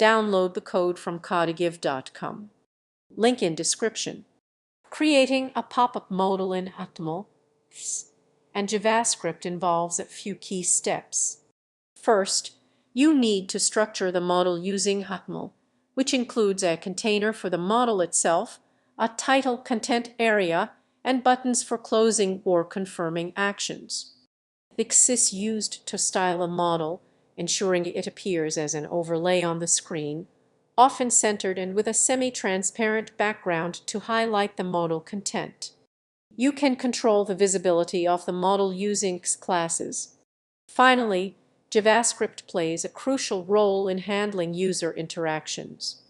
Download the code from codigive.com. Link in description. Creating a pop-up modal in HTML and JavaScript involves a few key steps. First, you need to structure the modal using HTML, which includes a container for the modal itself, a title content area, and buttons for closing or confirming actions. The CSS is used to style a modal, ensuring it appears as an overlay on the screen, often centered and with a semi-transparent background to highlight the modal content. You can control the visibility of the modal using classes. Finally, JavaScript plays a crucial role in handling user interactions.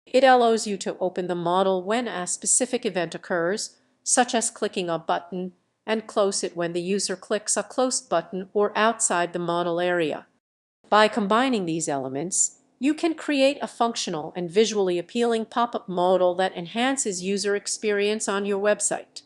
It allows you to open the modal when a specific event occurs, such as clicking a button, and close it when the user clicks a close button or outside the modal area. By combining these elements, you can create a functional and visually appealing pop-up modal that enhances user experience on your website.